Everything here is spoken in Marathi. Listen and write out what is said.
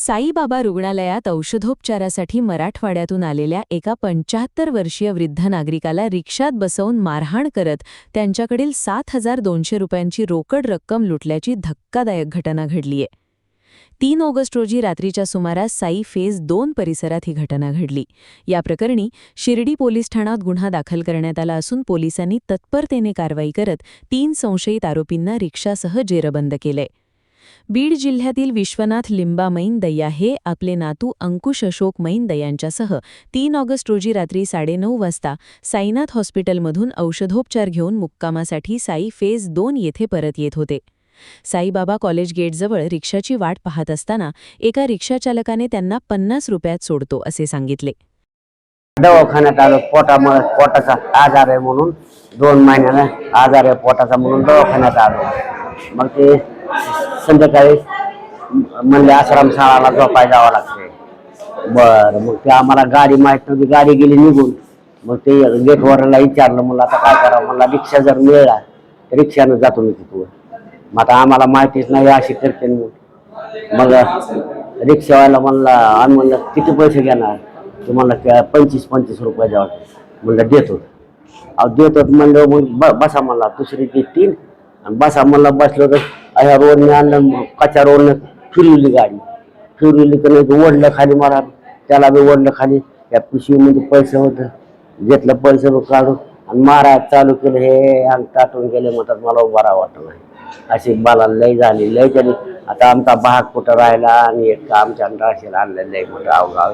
साईबाबा रुग्णालयात औषधोपचारासाठी मराठवाड्यातून आलेल्या एका 75 वर्षीय वृद्ध नागरिकाला रिक्षात बसवून मारहाण करत त्यांच्याकडील 7,200 रुपयांची रोकड रक्कम लुटल्याची धक्कादायक घटना घडलीय। 3 ऑगस्ट रोजी रात्रीच्या सुमारास साई फेज 2 परिसरात ही घटना घडली। या प्रकरणी शिर्डी पोलीस ठाण्यात गुन्हा दाखल करण्यात आला असून पोलिसांनी तत्परतेने कारवाई करत 3 संशयित आरोपींना रिक्षासह जेरबंद केलंय। बीड जिल्ह्यातील विश्वनाथ लिंबा मैन दय्या हे आपले नातू अंकुश अशोक मैन दय्यांच्यासह 3 ऑगस्ट रोजी रात्री 9:30 वाजता साईनाथ हॉस्पिटलमधून औषधोपचार घेऊन मुक्कामासाठी साई फेज 2 येथे परत येत होते। साईबाबा कॉलेज गेटजवळ रिक्षाची वाट पाहत असताना एका रिक्षाचालकाने त्यांना 50 रुपयात सोडतो असे सांगितले। दवाखान्यात आलो, पोटाचा आजार आहे म्हणून 2 महिन्याला आजार आहे पोटाचा म्हणून दवाखान्यात आलो। मग ते संध्याकाळी म्हणले आश्रम शाळाला झोपाय जावं लागते। बरं, मग ते आम्हाला गाडी माहित नव्हती, गाडी गेली निघून। मग ते गेटवरला विचारलं, मला आता काय करावं, मला रिक्षा जर मिळाला तर रिक्षानं जातो मी तिथून। मग आता आम्हाला माहितीच नाही अशी करते। मग रिक्षावाला म्हणलं किती पैसे घेणार, ते म्हणलं 25 रुपये द्यावं। म्हणलं देतो। देतो म्हणलं मग बसा म्हणला, दुसरी ती 3 आणि बसा म्हणला। बसलो तर अशा रोडने आणलं, कच्च्या रोडने फिरवली गाडी, फिरवली तर ओढलं खाली, मला त्याला बी ओढलं खाली। त्या पिशवीमध्ये पैसे होतं, घेतलं पैसे काढून आणि मारायला चालू केलं। हे अंग टाटून गेले, म्हणतात मला बरा वाटत नाही। अशी बाला लय झाली, लय झाली। आता आमचा भाग कुठं राहिला आणि एक आमच्या राशीला आणलं, लय मोठं अवघड।